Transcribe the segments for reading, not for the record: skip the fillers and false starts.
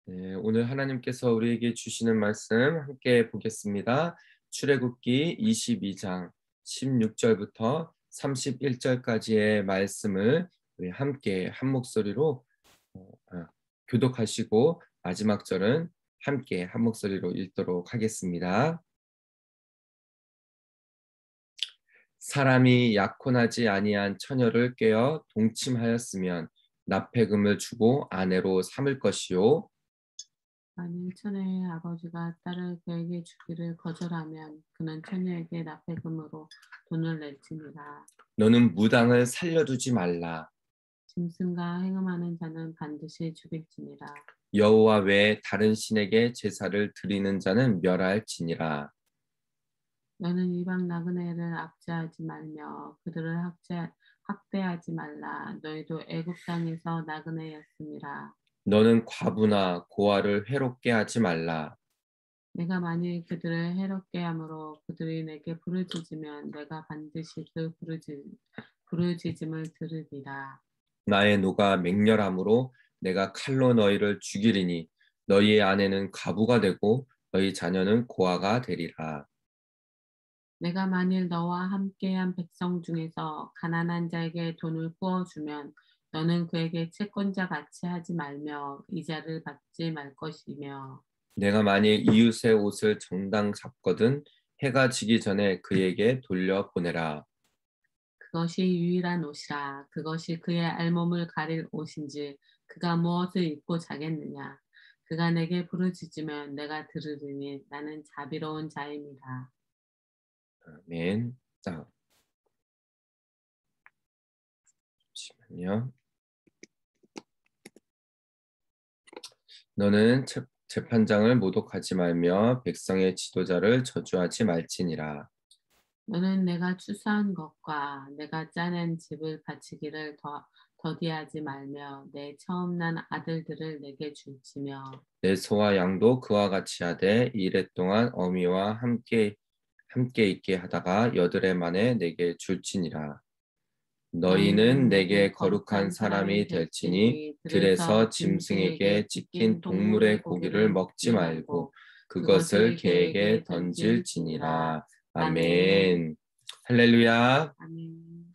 네, 오늘 하나님께서 우리에게 주시는 말씀 함께 보겠습니다. 출애굽기 22장 16절부터 31절까지의 말씀을 우리 함께 한 목소리로 교독하시고 마지막 절은 함께 한 목소리로 읽도록 하겠습니다. 사람이 약혼하지 아니한 처녀를 꾀어 동침하였으면 납폐금을 주고 아내로 삼을 것이요. 만일 처녀의 아버지가 딸을 그에게 주기를 거절하면 그는 처녀에게 납폐금으로 돈을 낼지니라. 너는 무당을 살려두지 말라. 짐승과 행음하는 자는 반드시 죽일지니라. 여호와 외에 다른 신에게 제사를 드리는 자는 멸할지니라. 너는 이방 나그네를 압제하지 말며 그들을 학대하지 말라. 너희도 애굽 땅에서 나그네였음이라. 너는 과부나 고아를 해롭게 하지 말라. 내가 만일 그들을 해롭게 함으로 그들이 내게 부르짖으면 내가 반드시 그 부르짖음을 들으리라. 나의 노가 맹렬함으로 내가 칼로 너희를 죽이리니 너희의 아내는 과부가 되고 너희 자녀는 고아가 되리라. 내가 만일 너와 함께한 백성 중에서 가난한 자에게 돈을 부어주면 너는 그에게 채권자 같이 하지 말며 이자를 받지 말 것이며 내가 만일 이웃의 옷을 정당 잡거든 해가 지기 전에 그에게 돌려보내라. 그것이 유일한 옷이라. 그것이 그의 알몸을 가릴 옷인지 그가 무엇을 입고 자겠느냐. 그가 내게 부르짖으면 내가 들으리니 나는 자비로운 자임이라. 아멘. 자, 잠시만요. 너는 재판장을 모독하지 말며 백성의 지도자를 저주하지 말지니라. 너는 내가 추수한 것과 내가 짜낸 집을 바치기를 더디하지 말며 내 처음 난 아들들을 내게 줄지며 내 소와 양도 그와 같이 하되 이래 동안 어미와 함께 있게 하다가 여드레 만에 내게 줄지니라. 너희는 내게 거룩한 사람이 될지니 들에서 짐승에게 찢긴 동물의 고기를 먹지 말고 그것을 개에게 던질지니라. 아멘. 할렐루야. 아멘.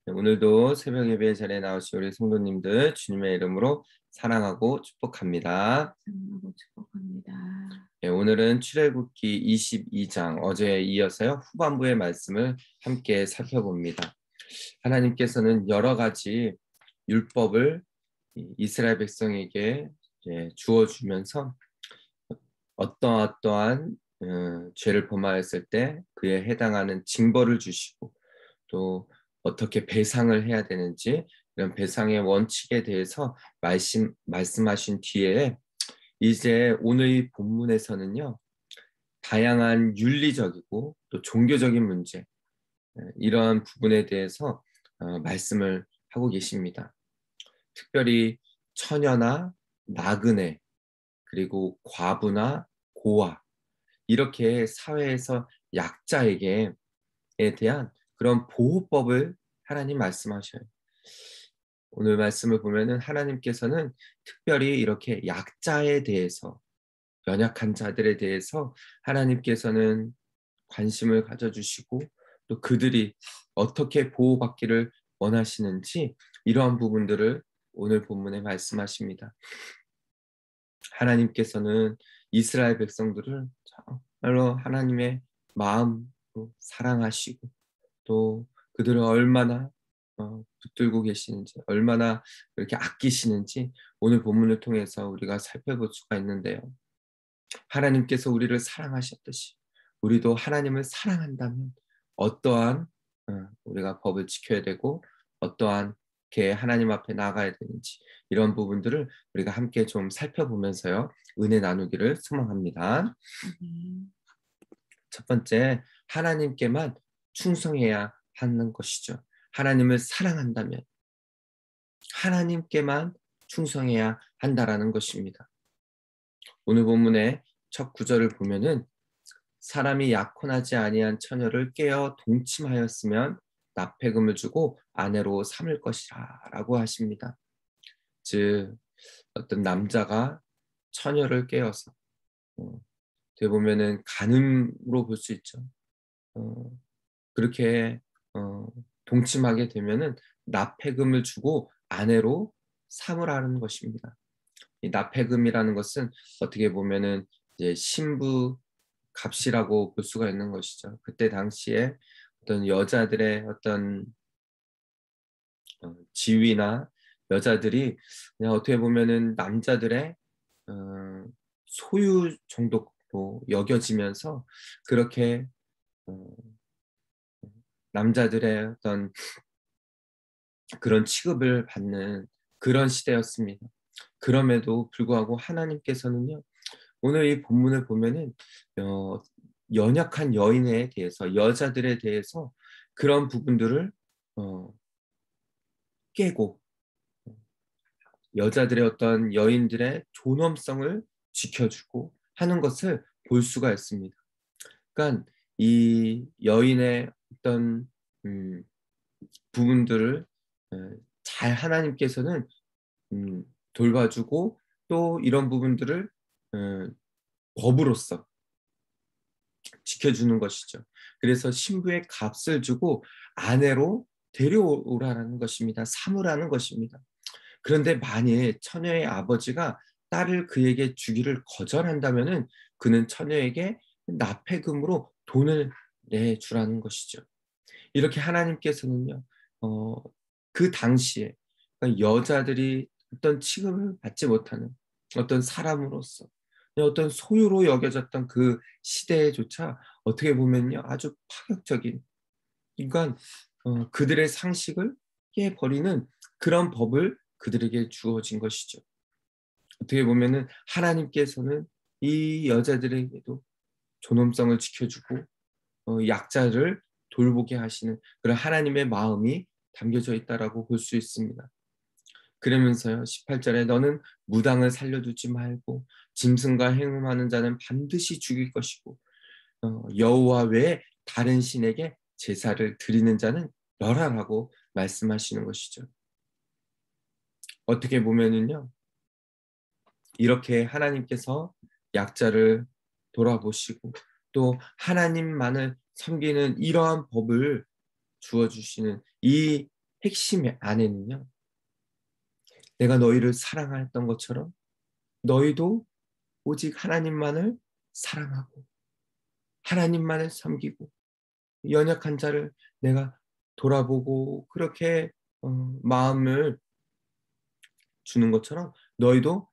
오늘도 새벽 예배 자리에 나오신 우리 성도님들 주님의 이름으로 사랑하고 축복합니다. 사랑하고 축복합니다. 네, 오늘은 출애굽기 22장 어제에 이어서요 후반부의 말씀을 함께 살펴봅니다. 하나님께서는 여러 가지 율법을 이스라엘 백성에게 주어주면서 어떠한 죄를 범하였을 때 그에 해당하는 징벌을 주시고 또 어떻게 배상을 해야 되는지 이런 배상의 원칙에 대해서 말씀하신 뒤에 이제 오늘 본문에서는요 다양한 윤리적이고 또 종교적인 문제 이러한 부분에 대해서 말씀을 하고 계십니다. 특별히 처녀나 나그네 그리고 과부나 고아 이렇게 사회에서 약자에게 대한 그런 보호법을 하나님 말씀하셔요. 오늘 말씀을 보면은 하나님께서는 특별히 이렇게 약자에 대해서 연약한 자들에 대해서 하나님께서는 관심을 가져주시고 또 그들이 어떻게 보호받기를 원하시는지 이러한 부분들을 오늘 본문에 말씀하십니다. 하나님께서는 이스라엘 백성들을 정말로 하나님의 마음으로 사랑하시고 또 그들을 얼마나 붙들고 계시는지 얼마나 이렇게 아끼시는지 오늘 본문을 통해서 우리가 살펴볼 수가 있는데요. 하나님께서 우리를 사랑하셨듯이 우리도 하나님을 사랑한다면 어떠한 우리가 법을 지켜야 되고 어떠한 게 하나님 앞에 나가야 되는지 이런 부분들을 우리가 함께 좀 살펴보면서요 은혜 나누기를 소망합니다. 첫 번째 하나님께만 충성해야 하는 것이죠. 하나님을 사랑한다면 하나님께만 충성해야 한다라는 것입니다. 오늘 본문의 첫 구절을 보면은 사람이 약혼하지 아니한 처녀를 꾀어 동침하였으면 납폐금을 주고 아내로 삼을 것이라 라고 하십니다. 즉 어떤 남자가 처녀를 깨어서 어떻게 보면은 간음으로 볼 수 있죠. 어, 그렇게 동침하게 되면은 납폐금을 주고 아내로 삼으라는 것입니다. 이 납폐금이라는 것은 어떻게 보면은 이제 신부 값이라고 볼 수가 있는 것이죠. 그때 당시에 어떤 여자들의 어떤 지위나 여자들이 그냥 어떻게 보면은 남자들의 어, 소유 정도로 여겨지면서 그렇게 어, 남자들의 어떤 그런 취급을 받는 그런 시대였습니다. 그럼에도 불구하고 하나님께서는요, 오늘 이 본문을 보면은 어, 연약한 여인에 대해서 여자들에 대해서 그런 부분들을 어, 깨고 여자들의 어떤 여인들의 존엄성을 지켜주고 하는 것을 볼 수가 있습니다. 그러니까 이 여인의 어떤 음, 부분들을 잘 하나님께서는 음, 돌봐주고 또 이런 부분들을 어, 법으로서 지켜주는 것이죠. 그래서 신부의 값을 주고 아내로 데려오라는 것입니다. 삼으라는 것입니다. 그런데 만일 처녀의 아버지가 딸을 그에게 주기를 거절한다면은 그는 처녀에게 납폐금으로 돈을 내주라는 것이죠. 이렇게 하나님께서는요, 어, 그 당시에 그러니까 여자들이 어떤 취급을 받지 못하는 어떤 사람으로서 어떤 소유로 여겨졌던 그 시대에조차 어떻게 보면요 아주 파격적인 그러니까 그들의 상식을 깨버리는 그런 법을 그들에게 주어진 것이죠. 어떻게 보면은 하나님께서는 이 여자들에게도 존엄성을 지켜주고 약자를 돌보게 하시는 그런 하나님의 마음이 담겨져 있다라고 볼 수 있습니다. 그러면서요 18절에 너는 무당을 살려두지 말고 짐승과 행음하는 자는 반드시 죽일 것이고 여호와 외에 다른 신에게 제사를 드리는 자는 멸하라고 말씀하시는 것이죠. 어떻게 보면은요 이렇게 하나님께서 약자를 돌아보시고 또 하나님만을 섬기는 이러한 법을 주어주시는 이 핵심의 안에는요 내가 너희를 사랑했던 것처럼 너희도 오직 하나님만을 사랑하고 하나님만을 섬기고 연약한 자를 내가 돌아보고 그렇게 마음을 주는 것처럼 너희도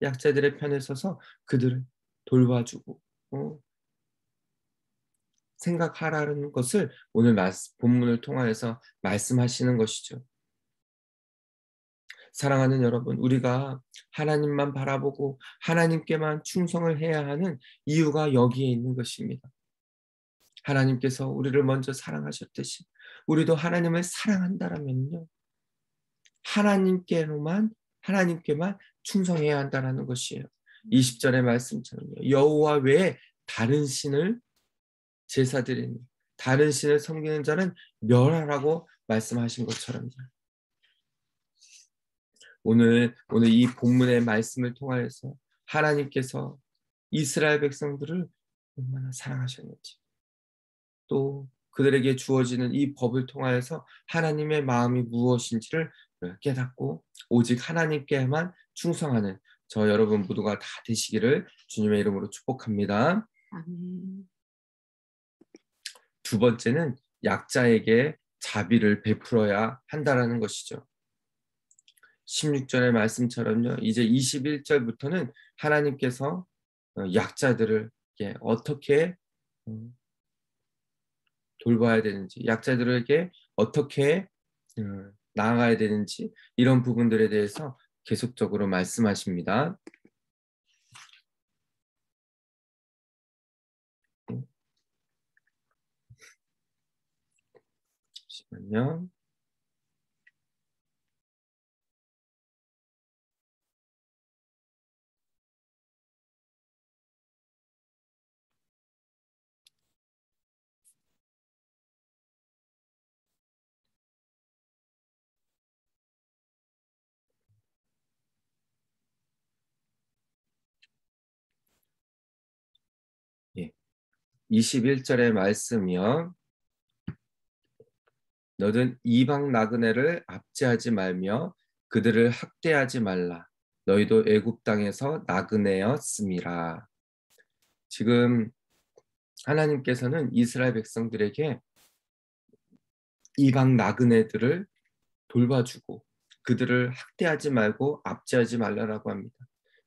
약자들의 편에 서서 그들을 돌봐주고 생각하라는 것을 오늘 본문을 통하여서 말씀하시는 것이죠. 사랑하는 여러분, 우리가 하나님만 바라보고 하나님께만 충성을 해야 하는 이유가 여기에 있는 것입니다. 하나님께서 우리를 먼저 사랑하셨듯이 우리도 하나님을 사랑한다라면요. 하나님께만 충성해야 한다라는 것이에요. 20절의 말씀처럼요. 여호와 외에 다른 신을 제사드리는 다른 신을 섬기는 자는 멸하라고 말씀하신 것처럼요. 오늘 이 본문의 말씀을 통하여서 하나님께서 이스라엘 백성들을 얼마나 사랑하셨는지 또 그들에게 주어지는 이 법을 통하여서 하나님의 마음이 무엇인지를 깨닫고 오직 하나님께만 충성하는 저 여러분 모두가 다 되시기를 주님의 이름으로 축복합니다. 아멘. 두 번째는 약자에게 자비를 베풀어야 한다라는 것이죠. 16절의 말씀처럼요. 이제 21절부터는 하나님께서 약자들을 어떻게 돌봐야 되는지, 약자들에게 어떻게 나아가야 되는지 이런 부분들에 대해서 계속적으로 말씀하십니다. 잠시만요. 21절의 말씀이요. 너는 이방 나그네를 압제하지 말며 그들을 학대하지 말라. 너희도 애굽 땅에서 나그네였음이라. 지금 하나님께서는 이스라엘 백성들에게 이방 나그네들을 돌봐주고 그들을 학대하지 말고 압제하지 말라라고 합니다.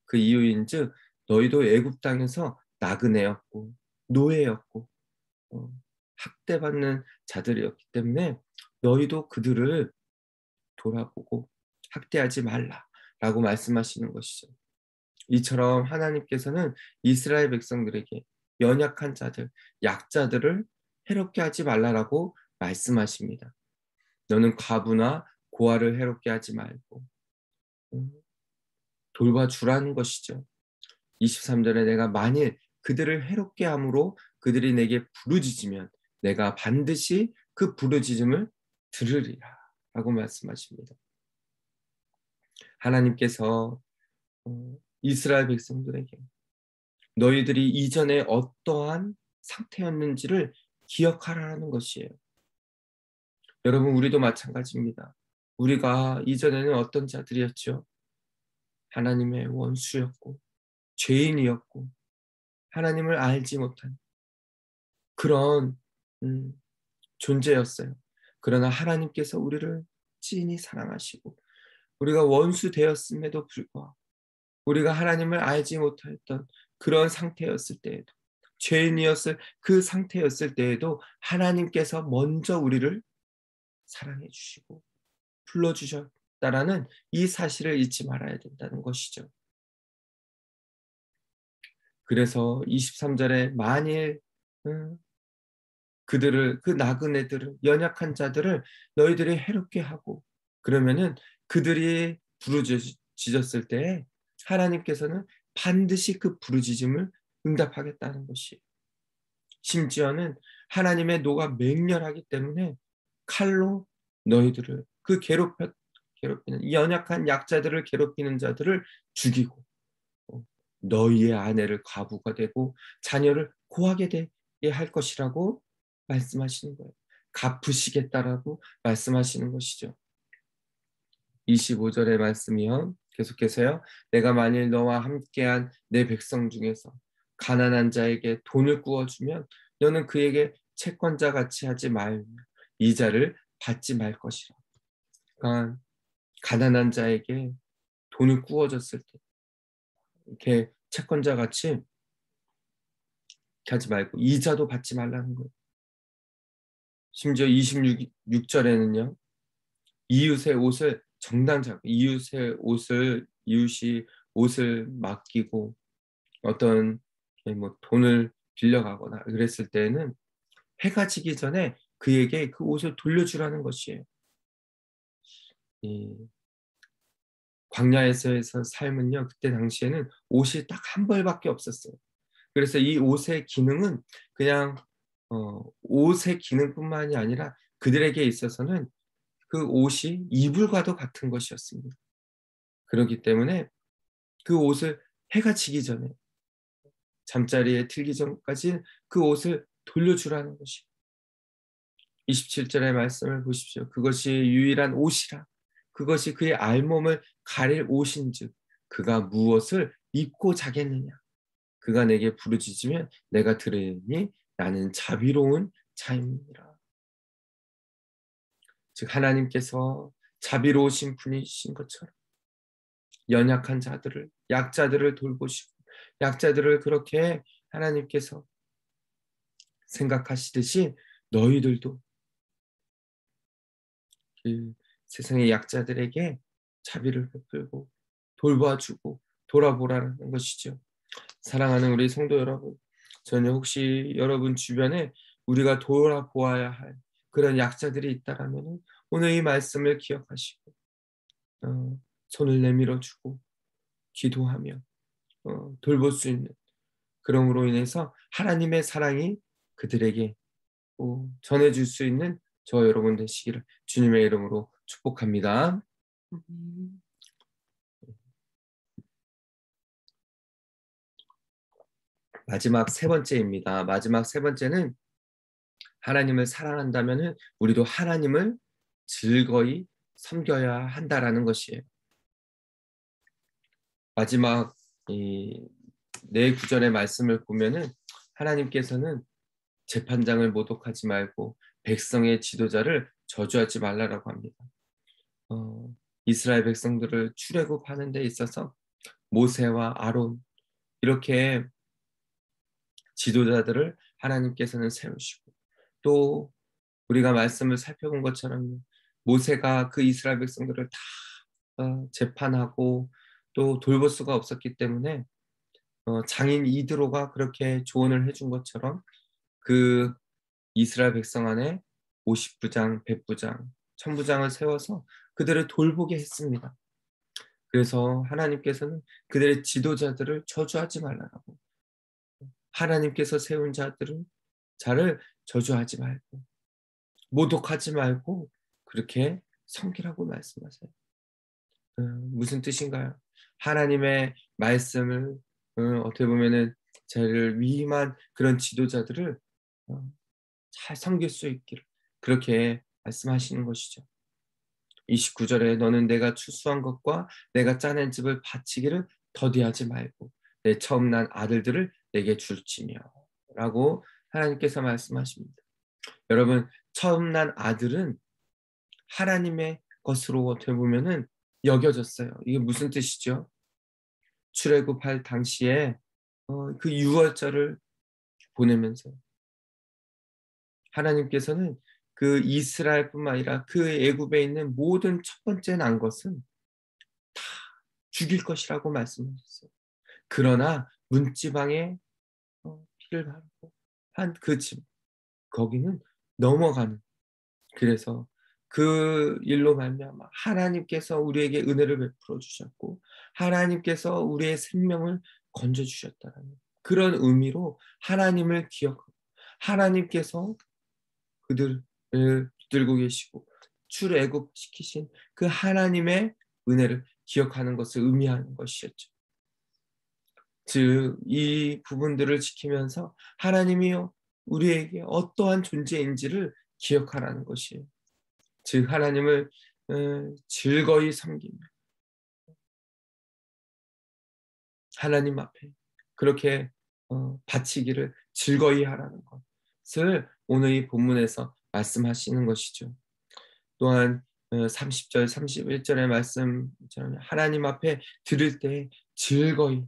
그 이유인즉 너희도 애굽 땅에서 나그네였고 노예였고 학대받는 자들이었기 때문에 너희도 그들을 돌아보고 학대하지 말라라고 말씀하시는 것이죠. 이처럼 하나님께서는 이스라엘 백성들에게 연약한 자들, 약자들을 해롭게 하지 말라라고 말씀하십니다. 너는 과부나 고아를 해롭게 하지 말고 돌봐주라는 것이죠. 23절에 내가 만일 그들을 해롭게 함으로 그들이 내게 부르짖으면 내가 반드시 그 부르짖음을 들으리라 라고 말씀하십니다. 하나님께서 이스라엘 백성들에게 너희들이 이전에 어떠한 상태였는지를 기억하라는 것이에요. 여러분, 우리도 마찬가지입니다. 우리가 이전에는 어떤 자들이었죠? 하나님의 원수였고 죄인이었고 하나님을 알지 못한 그런 존재였어요. 그러나 하나님께서 우리를 찐히 사랑하시고 우리가 원수 되었음에도 불구하고 우리가 하나님을 알지 못했던 그런 상태였을 때에도 죄인이었을 그 상태였을 때에도 하나님께서 먼저 우리를 사랑해 주시고 불러주셨다라는 이 사실을 잊지 말아야 된다는 것이죠. 그래서 23절에 만일 그들을 그 나그네들을 연약한 자들을 너희들이 해롭게 하고 그러면은 그들이 부르짖었을 때에 하나님께서는 반드시 그 부르짖음을 응답하겠다는 것이 심지어는 하나님의 노가 맹렬하기 때문에 칼로 너희들을 그 괴롭히는 이 연약한 약자들을 괴롭히는 자들을 죽이고 너희의 아내를 과부가 되고 자녀를 고하게 되게 할 것이라고 말씀하시는 거예요. 갚으시겠다라고 말씀하시는 것이죠. 25절의 말씀이요. 계속해서요. 내가 만일 너와 함께한 내 백성 중에서 가난한 자에게 돈을 구워주면 너는 그에게 채권자 같이 하지 말며 이자를 받지 말 것이라. 그러니까 가난한 자에게 돈을 구워줬을 때 이렇게 채권자 같이 하지 말고 이자도 받지 말라는 거예요. 심지어 26절에는요. 이웃의 옷을 정당자고 이웃이 옷을 맡기고 어떤 뭐 돈을 빌려가거나 그랬을 때는 해가 지기 전에 그에게 그 옷을 돌려주라는 것이에요. 이 광야에서의 삶은요. 그때 당시에는 옷이 딱 한 벌밖에 없었어요. 그래서 이 옷의 기능은 그냥 옷의 기능뿐만이 아니라 그들에게 있어서는 그 옷이 이불과도 같은 것이었습니다. 그렇기 때문에 그 옷을 해가 지기 전에 잠자리에 들기 전까지 그 옷을 돌려주라는 것이 27절의 말씀을 보십시오. 그것이 유일한 옷이라 그것이 그의 알몸을 가릴 옷인즉 그가 무엇을 입고 자겠느냐 그가 내게 부르짖으면 내가 들으니 나는 자비로운 자입니다. 즉 하나님께서 자비로우신 분이신 것처럼 연약한 자들을 약자들을 돌보시고 약자들을 그렇게 하나님께서 생각하시듯이 너희들도 그 세상의 약자들에게 자비를 베풀고 돌봐주고 돌아보라는 것이죠. 사랑하는 우리 성도 여러분, 저는 혹시 여러분 주변에 우리가 돌아보아야 할 그런 약자들이 있다라면 오늘 이 말씀을 기억하시고 손을 내밀어주고 기도하며 돌볼 수 있는 그럼으로 인해서 하나님의 사랑이 그들에게 전해줄 수 있는 저 여러분 되시기를 주님의 이름으로 축복합니다. 마지막 세 번째입니다. 마지막 세 번째는 하나님을 사랑한다면은 우리도 하나님을 즐거이 섬겨야 한다라는 것이에요. 마지막 이 네 구절의 말씀을 보면은 하나님께서는 재판장을 모독하지 말고 백성의 지도자를 저주하지 말라라고 합니다. 이스라엘 백성들을 출애굽하는 데 있어서 모세와 아론 이렇게 지도자들을 하나님께서는 세우시고 또 우리가 말씀을 살펴본 것처럼 모세가 그 이스라엘 백성들을 다 재판하고 또 돌볼 수가 없었기 때문에 장인 이드로가 그렇게 조언을 해준 것처럼 그 이스라엘 백성 안에 50부장, 100부장, 1000부장을 세워서 그들을 돌보게 했습니다. 그래서 하나님께서는 그들의 지도자들을 저주하지 말라고 하나님께서 세운 자를 저주하지 말고 모독하지 말고 그렇게 섬기라고 말씀하세요. 무슨 뜻인가요? 하나님의 말씀을 어떻게 보면은 저를 위임한 그런 지도자들을 어, 잘 섬길 수 있기를 그렇게 말씀하시는 것이죠. 29절에 너는 내가 추수한 것과 내가 짜낸 집을 바치기를 더디하지 말고 내 처음 난 아들들을 내게 줄지며 라고 하나님께서 말씀하십니다. 여러분 처음 난 아들은 하나님의 것으로 어떻게 보면은 여겨졌어요. 이게 무슨 뜻이죠? 출애굽할 당시에 그 유월절을 보내면서 하나님께서는 그 이스라엘뿐만 아니라 그 애굽에 있는 모든 첫 번째 난 것은 다 죽일 것이라고 말씀하셨어요. 그러나 문지방에 피를 바르고 한 그 집 거기는 넘어가는 그래서 그 일로 말미암아 하나님께서 우리에게 은혜를 베풀어 주셨고 하나님께서 우리의 생명을 건져 주셨다는 그런 의미로 하나님을 기억하고 하나님께서 그들을 붙들고 계시고 출애굽시키신 그 하나님의 은혜를 기억하는 것을 의미하는 것이었죠. 즉 이 부분들을 지키면서 하나님이요 우리에게 어떠한 존재인지를 기억하라는 것이에요. 즉 하나님을 즐거이 섬기며 하나님 앞에 그렇게 바치기를 즐거이 하라는 것을 오늘 이 본문에서 말씀하시는 것이죠. 또한 30절, 31절의 말씀처럼 하나님 앞에 드릴 때 즐거이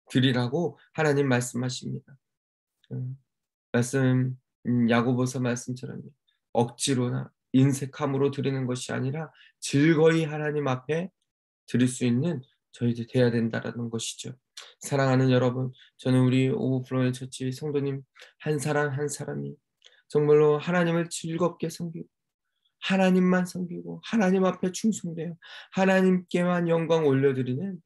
드리라고 하나님 말씀하십니다. 말씀 야고보서 말씀처럼 억지로나 인색함으로 드리는 것이 아니라 즐거이 하나님 앞에 드릴 수 있는 저희들 돼야 된다라는 것이죠. 사랑하는 여러분, 저는 우리 오버플로의 처치 성도님 한 사람 한 사람이 정말로 하나님을 즐겁게 섬기고 하나님만 섬기고 하나님 앞에 충성되어 하나님께만 영광 올려드리는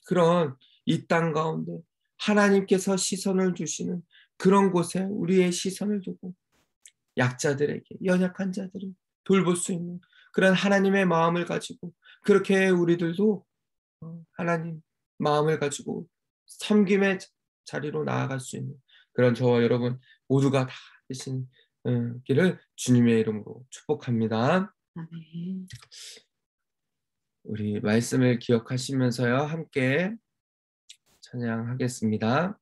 그런 이 땅 가운데 하나님께서 시선을 주시는 그런 곳에 우리의 시선을 두고 약자들에게 연약한 자들을 돌볼 수 있는 그런 하나님의 마음을 가지고 그렇게 우리들도 하나님 마음을 가지고 섬김의 자리로 나아갈 수 있는 그런 저와 여러분 모두가 다 되신 길을 주님의 이름으로 축복합니다. 아멘. 우리 말씀을 기억하시면서요 함께 찬양하겠습니다.